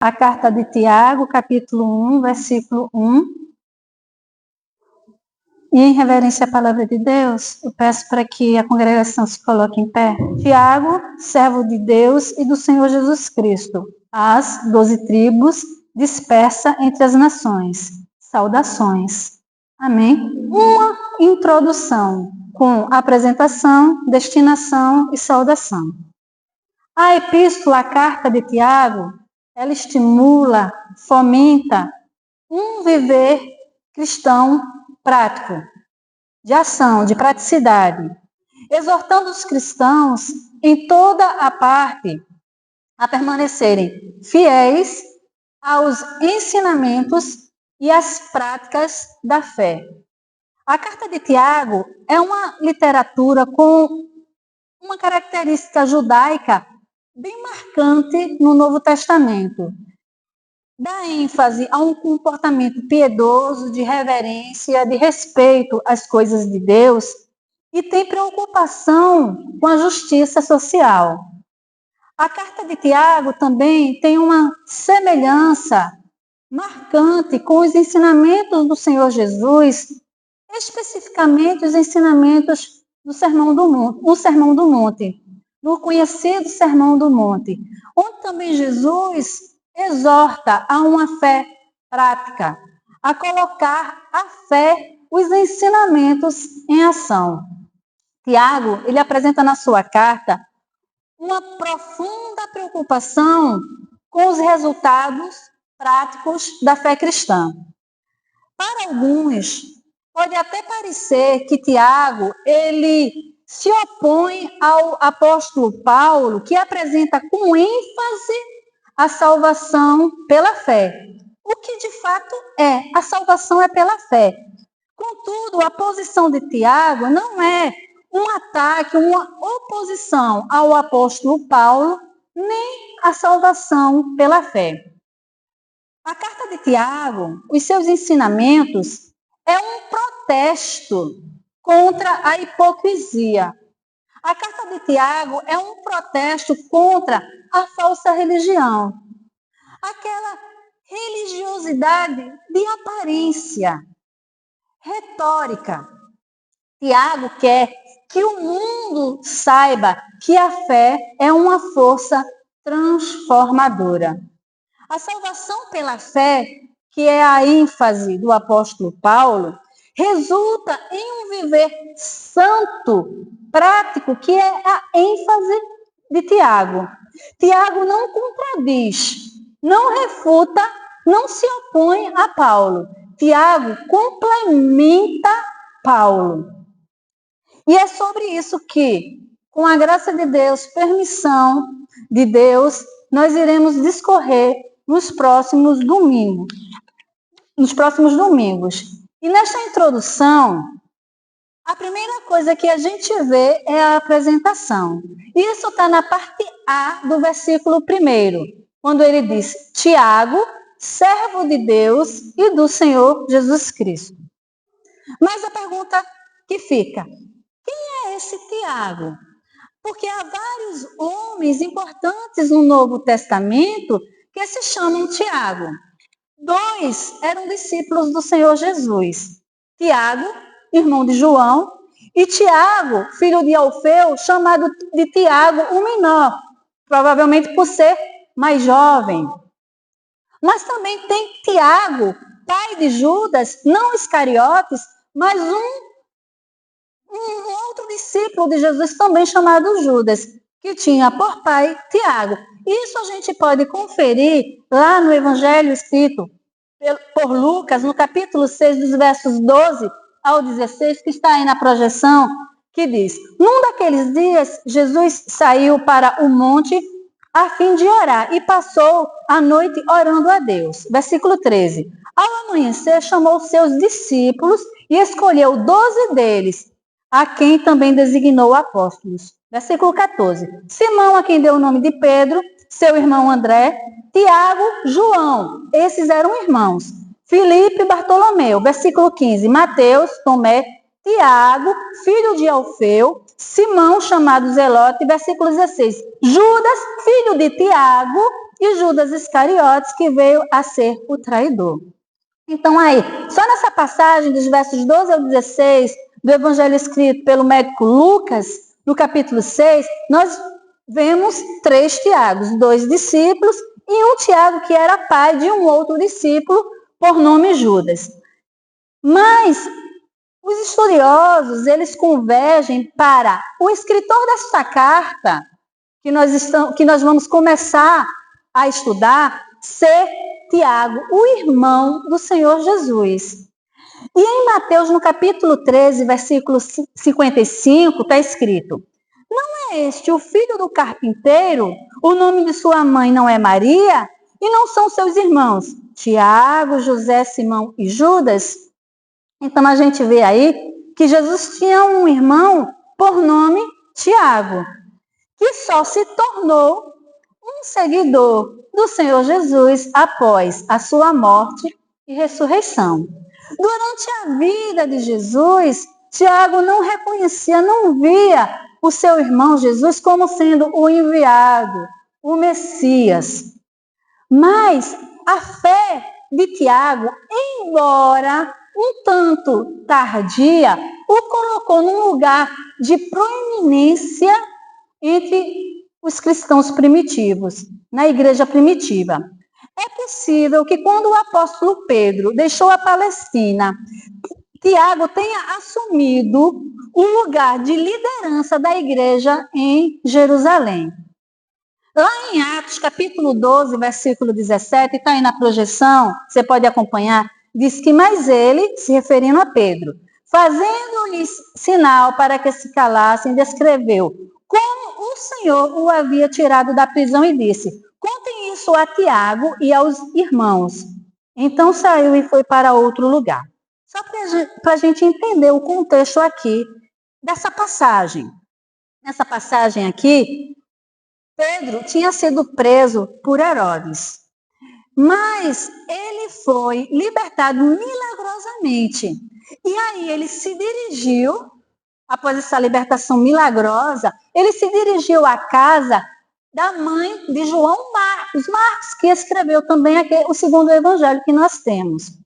a carta de Tiago, capítulo 1, versículo 1. E em reverência à palavra de Deus, eu peço para que a congregação se coloque em pé. Tiago, servo de Deus e do Senhor Jesus Cristo, às 12 tribos dispersa entre as nações. Saudações. Amém? Uma introdução com apresentação, destinação e saudação. A epístola, a carta de Tiago, ela estimula, fomenta um viver cristão prático, de ação, de praticidade, exortando os cristãos em toda a parte a permanecerem fiéis aos ensinamentos e às práticas da fé. A carta de Tiago é uma literatura com uma característica judaica bem marcante no Novo Testamento. Dá ênfase a um comportamento piedoso, de reverência, de respeito às coisas de Deus e tem preocupação com a justiça social. A carta de Tiago também tem uma semelhança marcante com os ensinamentos do Senhor Jesus, especificamente os ensinamentos do Sermão do Monte, no conhecido Sermão do Monte, onde também Jesus exorta a uma fé prática, a colocar a fé, os ensinamentos em ação. Tiago, ele apresenta na sua carta uma profunda preocupação com os resultados práticos da fé cristã. Para alguns, pode até parecer que Tiago, ele se opõe ao apóstolo Paulo, que apresenta com ênfase a salvação pela fé. O que de fato é, a salvação é pela fé. Contudo, a posição de Tiago não é um ataque, uma oposição ao apóstolo Paulo, nem a salvação pela fé. A carta de Tiago, os seus ensinamentos, é um protesto contra a hipocrisia. A carta de Tiago é um protesto contra a falsa religião. Aquela religiosidade de aparência, retórica. Tiago quer que o mundo saiba que a fé é uma força transformadora. A salvação pela fé, que é a ênfase do apóstolo Paulo, resulta em um viver santo, prático, que é a ênfase de Tiago. Tiago não contradiz, não refuta, não se opõe a Paulo. Tiago complementa Paulo. E é sobre isso que, com a graça de Deus, permissão de Deus, nós iremos discorrer nos próximos domingos. E nesta introdução, a primeira coisa que a gente vê é a apresentação. Isso está na parte A do versículo 1, quando ele diz: Tiago, servo de Deus e do Senhor Jesus Cristo. Mas a pergunta que fica: quem é esse Tiago? Porque há vários homens importantes no Novo Testamento que se chamam Tiago. 2 eram discípulos do Senhor Jesus. Tiago, irmão de João, e Tiago, filho de Alfeu, chamado de Tiago o menor, provavelmente por ser mais jovem. Mas também tem Tiago, pai de Judas, não Iscariotes, mas um outro discípulo de Jesus também chamado Judas, que tinha por pai Tiago. Isso a gente pode conferir lá no Evangelho escrito por Lucas, no capítulo 6, dos versos 12 ao 16, que está aí na projeção, que diz: num daqueles dias, Jesus saiu para o monte a fim de orar e passou a noite orando a Deus. Versículo 13. Ao amanhecer, chamou seus discípulos e escolheu 12 deles, a quem também designou apóstolos. Versículo 14. Simão, a quem deu o nome de Pedro, seu irmão André, Tiago, João, esses eram irmãos. Filipe e Bartolomeu. Versículo 15. Mateus, Tomé, Tiago, filho de Alfeu, Simão, chamado Zelote. Versículo 16. Judas, filho de Tiago, e Judas Iscariotes, que veio a ser o traidor. Então aí, só nessa passagem dos versos 12 ao 16 do evangelho escrito pelo médico Lucas, no capítulo 6, nós vemos 3 Tiagos, 2 discípulos e um Tiago que era pai de um outro discípulo por nome Judas. Mas os estudiosos, eles convergem para o escritor desta carta, que nós vamos começar a estudar, ser Tiago, o irmão do Senhor Jesus. E em Mateus, no capítulo 13, versículo 55, está escrito: não é este o filho do carpinteiro? O nome de sua mãe não é Maria? E não são seus irmãos Tiago, José, Simão e Judas? Então a gente vê aí que Jesus tinha um irmão por nome Tiago, que só se tornou um seguidor do Senhor Jesus após a sua morte e ressurreição. Durante a vida de Jesus, Tiago não reconhecia, não via o seu irmão Jesus como sendo o enviado, o Messias. Mas a fé de Tiago, embora um tanto tardia, o colocou num lugar de proeminência entre os cristãos primitivos, na igreja primitiva. É possível que quando o apóstolo Pedro deixou a Palestina, Tiago tenha assumido o lugar de liderança da igreja em Jerusalém. Lá em Atos, capítulo 12, versículo 17, está aí na projeção, você pode acompanhar, diz que mais ele, se referindo a Pedro, fazendo-lhes sinal para que se calassem, descreveu como o Senhor o havia tirado da prisão e disse: contem isso a Tiago e aos irmãos. Então saiu e foi para outro lugar. Só para a gente entender o contexto aqui dessa passagem. Nessa passagem aqui, Pedro tinha sido preso por Herodes, mas ele foi libertado milagrosamente. E aí ele se dirigiu, após essa libertação milagrosa, ele se dirigiu à casa da mãe de João Marcos, que escreveu também o segundo evangelho que nós temos.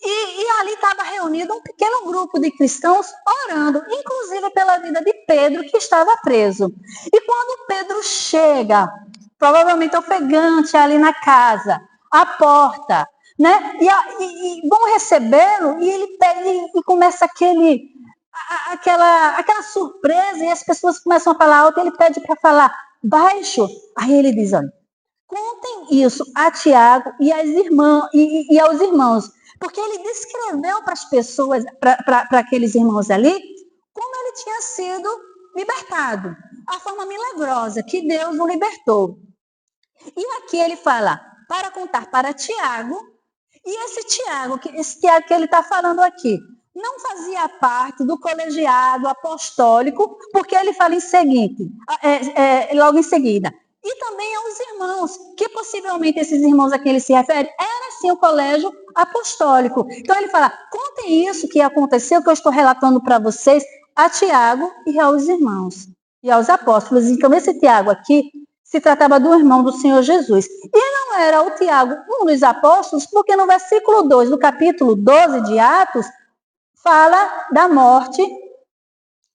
E ali estava reunido um pequeno grupo de cristãos orando, inclusive pela vida de Pedro, que estava preso. E quando Pedro chega, provavelmente ofegante ali na casa, à porta, né? E vão recebê-lo, e ele pede, e começa aquela surpresa, e as pessoas começam a falar alto, e ele pede para falar baixo. Aí ele diz: olha, contem isso a Tiago e aos irmãos. Porque ele descreveu para as pessoas, para aqueles irmãos ali, como ele tinha sido libertado. A forma milagrosa que Deus o libertou. E aqui ele fala, para contar para Tiago, e esse Tiago que ele está falando aqui, não fazia parte do colegiado apostólico, porque ele fala logo em seguida. E também aos irmãos, que possivelmente esses irmãos a quem ele se refere, era sim o colégio apostólico. Então ele fala, contem isso que aconteceu, que eu estou relatando para vocês, a Tiago e aos irmãos, e aos apóstolos. Então esse Tiago aqui se tratava do irmão do Senhor Jesus. E não era o Tiago um dos apóstolos, porque no versículo 2 do capítulo 12 de Atos, fala da morte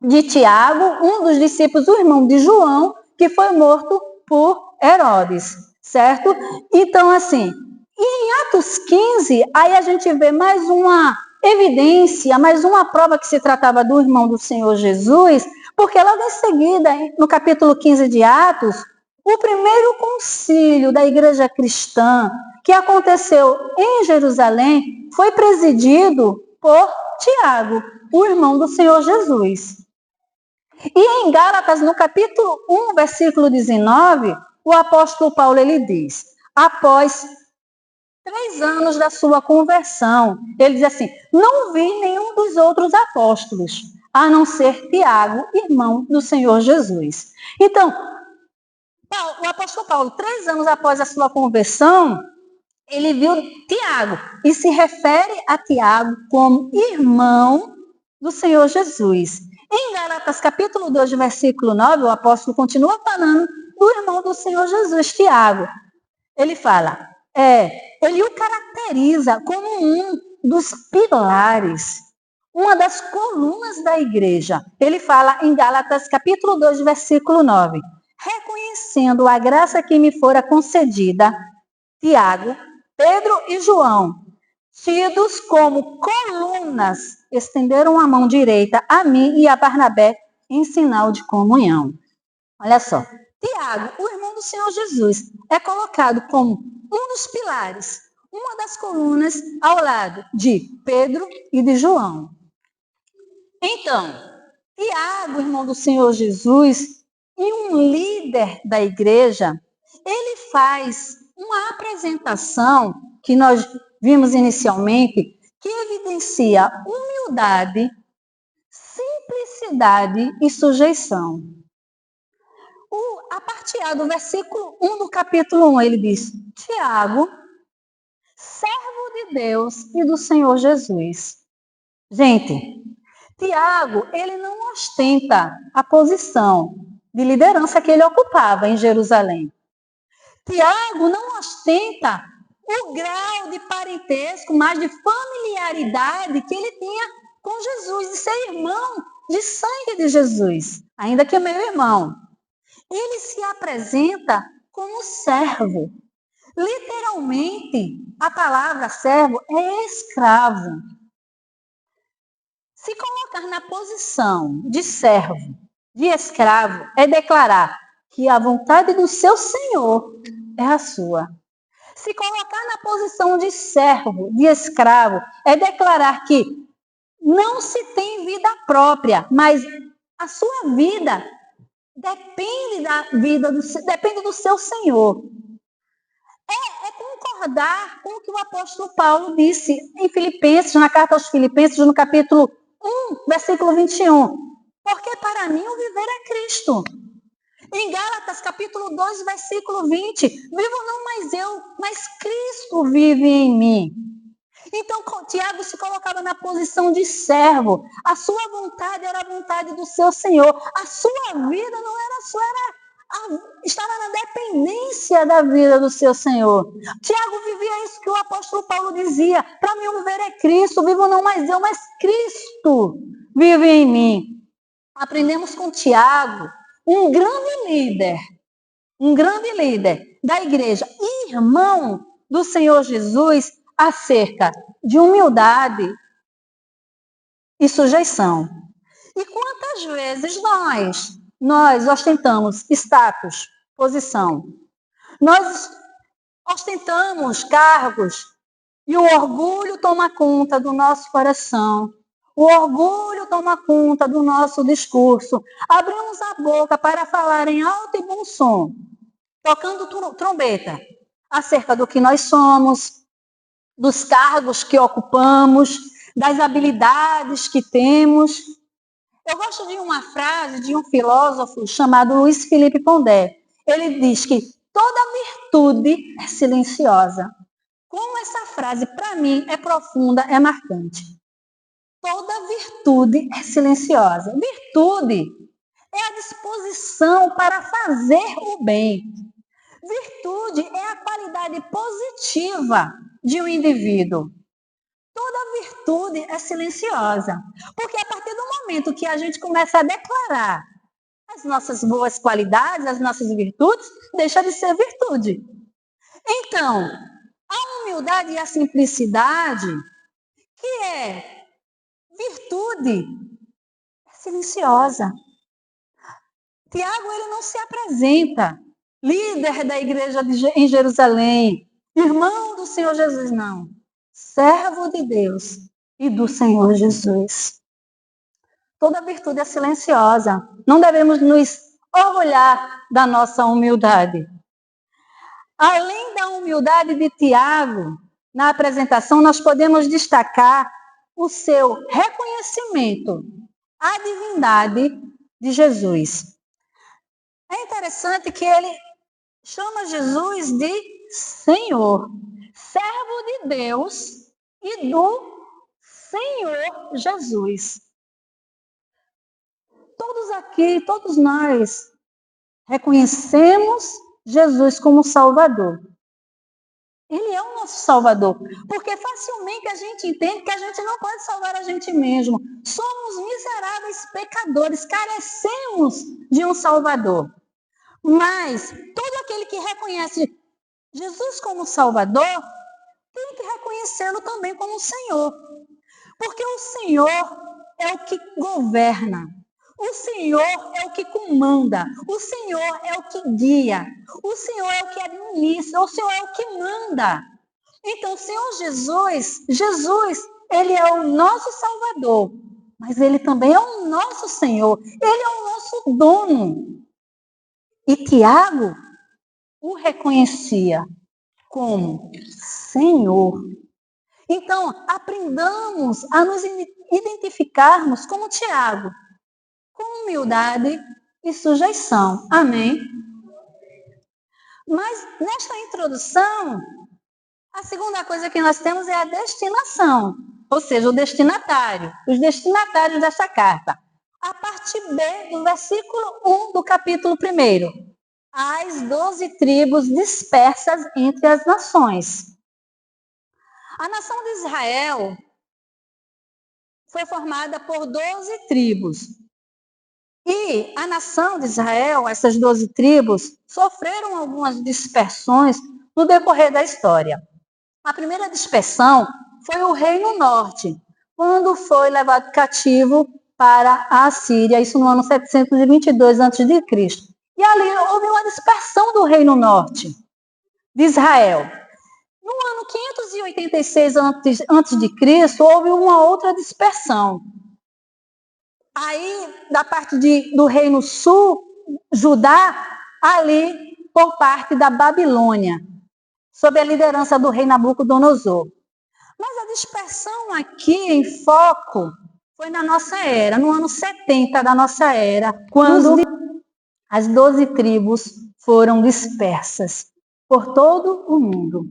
de Tiago, um dos discípulos, o irmão de João, que foi morto por Herodes, certo? Então, assim, e em Atos 15, aí a gente vê mais uma evidência, mais uma prova que se tratava do irmão do Senhor Jesus, porque logo em seguida, no capítulo 15 de Atos, o primeiro concílio da igreja cristã que aconteceu em Jerusalém foi presidido por Tiago, o irmão do Senhor Jesus. E em Gálatas, no capítulo 1, versículo 19, o apóstolo Paulo, ele diz, após 3 anos da sua conversão, ele diz assim, não vi nenhum dos outros apóstolos, a não ser Tiago, irmão do Senhor Jesus. Então, o apóstolo Paulo, 3 anos após a sua conversão, ele viu Tiago e se refere a Tiago como irmão do Senhor Jesus. Em Gálatas, capítulo 2, versículo 9, o apóstolo continua falando do irmão do Senhor Jesus, Tiago. Ele fala, ele o caracteriza como um dos pilares, uma das colunas da igreja. Ele fala em Gálatas capítulo 2, versículo 9. Reconhecendo a graça que me fora concedida, Tiago, Pedro e João, tidos como colunas, estenderam a mão direita a mim e a Barnabé em sinal de comunhão. Olha só, Tiago, o irmão do Senhor Jesus, é colocado como um dos pilares, uma das colunas ao lado de Pedro e de João. Então, Tiago, irmão do Senhor Jesus, e um líder da igreja, ele faz uma apresentação que nós vimos inicialmente, que evidencia humildade, simplicidade e sujeição. A partir do versículo 1 do capítulo 1, ele diz, Tiago, servo de Deus e do Senhor Jesus. Gente, Tiago, ele não ostenta a posição de liderança que ele ocupava em Jerusalém. Tiago não ostenta o grau de parentesco, mas de familiaridade que ele tinha com Jesus, de ser irmão de sangue de Jesus, ainda que meu irmão. Ele se apresenta como servo. Literalmente, a palavra servo é escravo. Se colocar na posição de servo, de escravo, é declarar que a vontade do seu Senhor é a sua. Se colocar na posição de servo, de escravo, é declarar que não se tem vida própria, mas a sua vida depende do seu Senhor. É concordar com o que o apóstolo Paulo disse em Filipenses, na carta aos Filipenses, no capítulo 1, versículo 21. Porque para mim o viver é Cristo. Em Gálatas, capítulo 2, versículo 20. Vivo não mais eu, mas Cristo vive em mim. Então, Tiago se colocava na posição de servo. A sua vontade era a vontade do seu Senhor. A sua vida não era sua, estava na dependência da vida do seu Senhor. Tiago vivia isso que o apóstolo Paulo dizia. Para mim, o viver é Cristo. Vivo não mais eu, mas Cristo vive em mim. Aprendemos com Tiago, um grande líder da igreja, irmão do Senhor Jesus, acerca de humildade e sujeição. E quantas vezes nós ostentamos status, posição, nós ostentamos cargos e o orgulho toma conta do nosso coração, o orgulho toma conta do nosso discurso, abrimos a boca para falar em alto e bom som, tocando trombeta, acerca do que nós somos, dos cargos que ocupamos, das habilidades que temos. Eu gosto de uma frase de um filósofo chamado Luiz Felipe Pondé. Ele diz que toda virtude é silenciosa. Como essa frase, para mim, é profunda, é marcante. Toda virtude é silenciosa. Virtude é a disposição para fazer o bem. Virtude é a qualidade positiva de um indivíduo. Toda virtude é silenciosa, porque a partir do momento que a gente começa a declarar as nossas boas qualidades, as nossas virtudes, deixa de ser virtude. Então, a humildade e a simplicidade, que é virtude, é silenciosa. Tiago, ele não se apresenta líder da igreja em Jerusalém, irmão do Senhor Jesus, não. Servo de Deus e do Senhor Jesus. Toda virtude é silenciosa. Não devemos nos orgulhar da nossa humildade. Além da humildade de Tiago, na apresentação, nós podemos destacar o seu reconhecimento à divindade de Jesus. É interessante que ele chama Jesus de Senhor, servo de Deus e do Senhor Jesus. Todos aqui, todos nós, reconhecemos Jesus como Salvador. Ele é o nosso Salvador. Porque facilmente a gente entende que a gente não pode salvar a gente mesmo. Somos miseráveis pecadores, carecemos de um Salvador. Mas todo aquele que reconhece Jesus como Salvador, tem que reconhecê-lo também como Senhor. Porque o Senhor é o que governa. O Senhor é o que comanda. O Senhor é o que guia. O Senhor é o que administra. O Senhor é o que manda. Então, o Senhor Jesus, Ele é o nosso Salvador. Mas Ele também é o nosso Senhor. Ele é o nosso dono. E Tiago o reconhecia como Senhor. Então, aprendamos a nos identificarmos como Tiago, com humildade e sujeição. Amém? Mas, nesta introdução, a segunda coisa que nós temos é a destinação, ou seja, o destinatário, os destinatários desta carta. A parte B do versículo 1 do capítulo 1. As 12 tribos dispersas entre as nações. A nação de Israel foi formada por 12 tribos. E a nação de Israel, essas 12 tribos, sofreram algumas dispersões no decorrer da história. A primeira dispersão foi o Reino Norte, quando foi levado cativo para a Assíria, isso no ano 722 a.C. E ali houve uma dispersão do Reino Norte de Israel. No ano 586 a.C., houve uma outra dispersão. Aí, da parte do Reino Sul, Judá, ali por parte da Babilônia, sob a liderança do rei Nabucodonosor. Mas a dispersão aqui em foco foi na nossa era, no ano 70 da nossa era, quando as 12 tribos foram dispersas por todo o mundo.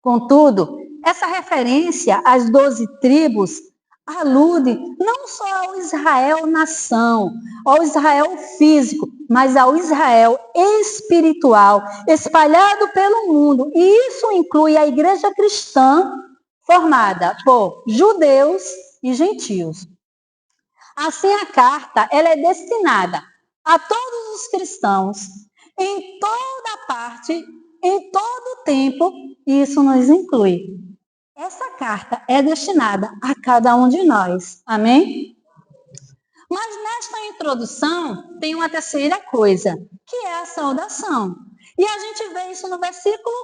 Contudo, essa referência às 12 tribos alude não só ao Israel nação, ao Israel físico, mas ao Israel espiritual, espalhado pelo mundo. E isso inclui a igreja cristã, formada por judeus e gentios. Assim, a carta ela é destinada a todos os cristãos, em toda parte, em todo tempo, e isso nos inclui. Essa carta é destinada a cada um de nós. Amém? Mas nesta introdução tem uma terceira coisa, que é a saudação. E a gente vê isso no versículo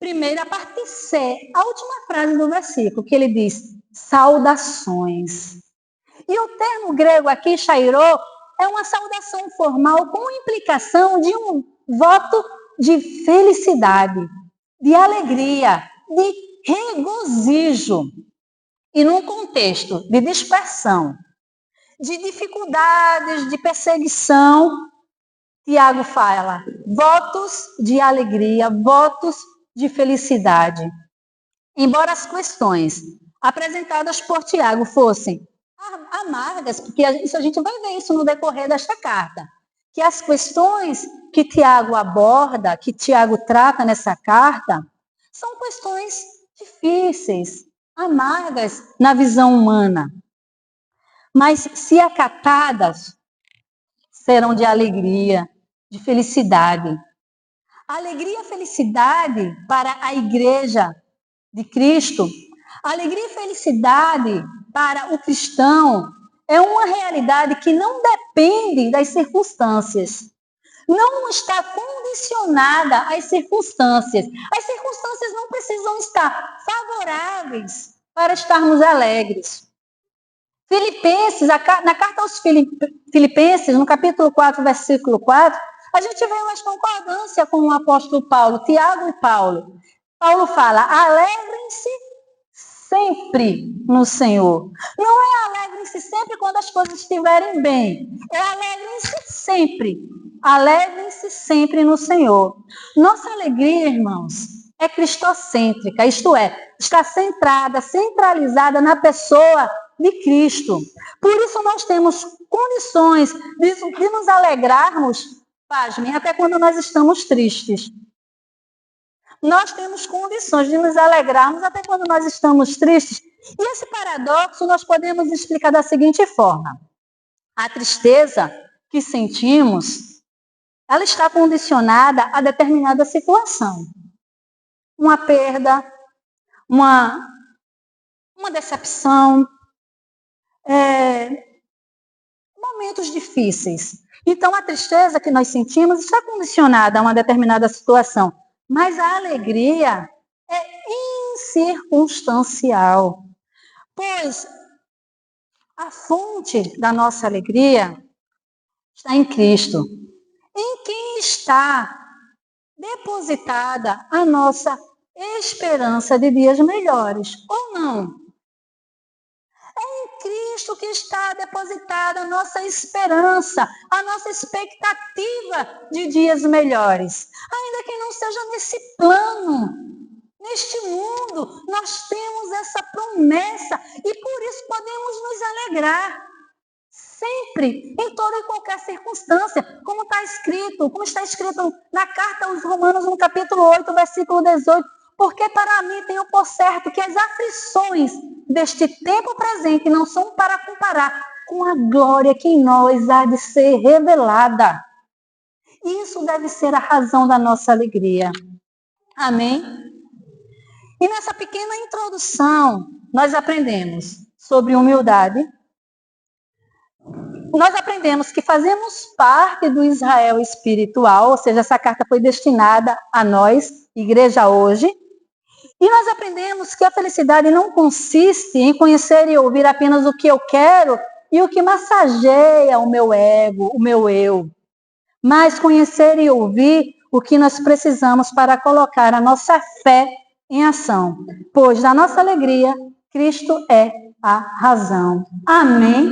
1, a parte C, a última frase do versículo, que ele diz, saudações. E o termo grego aqui, chairô, é uma saudação formal com implicação de um voto de felicidade, de alegria, de regozijo. E num contexto de dispersão, de dificuldades, de perseguição, Tiago fala, votos de alegria, votos de felicidade. Embora as questões apresentadas por Tiago fossem amargas, porque a gente vai ver isso no decorrer desta carta, que as questões que Tiago aborda, que Tiago trata nessa carta, são questões difíceis, amargas na visão humana. Mas se acatadas, serão de alegria, de felicidade. Alegria e felicidade para a igreja de Cristo, alegria e felicidade para o cristão é uma realidade que não depende das circunstâncias. Não está condicionada às circunstâncias. As circunstâncias não precisam estar favoráveis para estarmos alegres. Filipenses, na carta aos Filipenses, no capítulo 4, versículo 4, a gente vê uma concordância com o apóstolo Paulo, Tiago e Paulo. Paulo fala, alegrem-se sempre no Senhor. Não é alegrem-se sempre quando as coisas estiverem bem. É alegrem-se sempre. Alegrem-se sempre no Senhor. Nossa alegria, irmãos, é cristocêntrica, isto é, está centrada, centralizada na pessoa de Cristo. Por isso nós temos condições de nos alegrarmos, pasmem, até quando nós estamos tristes. nós temos condições de nos alegrarmos até quando nós estamos tristes. E esse paradoxo nós podemos explicar da seguinte forma. A tristeza que sentimos, ela está condicionada a determinada situação. Uma perda, uma decepção, momentos difíceis. Então, a tristeza que nós sentimos está condicionada a uma determinada situação. Mas a alegria é incircunstancial. Pois a fonte da nossa alegria está em Cristo. Em quem está depositada a nossa esperança de dias melhores, ou não? É em Cristo que está depositada a nossa esperança, a nossa expectativa de dias melhores. Ainda que não seja nesse plano, neste mundo, nós temos essa promessa e por isso podemos nos alegrar. Sempre, em toda e qualquer circunstância, como está escrito na carta aos Romanos, no capítulo 8, versículo 18, porque para mim tenho por certo que as aflições deste tempo presente não são para comparar com a glória que em nós há de ser revelada. Isso deve ser a razão da nossa alegria. Amém? E nessa pequena introdução, nós aprendemos sobre humildade. Nós aprendemos que fazemos parte do Israel espiritual, ou seja, essa carta foi destinada a nós, igreja hoje. E nós aprendemos que a felicidade não consiste em conhecer e ouvir apenas o que eu quero e o que massageia o meu ego, o meu eu. Mas conhecer e ouvir o que nós precisamos para colocar a nossa fé em ação. Pois da nossa alegria, Cristo é a razão. Amém?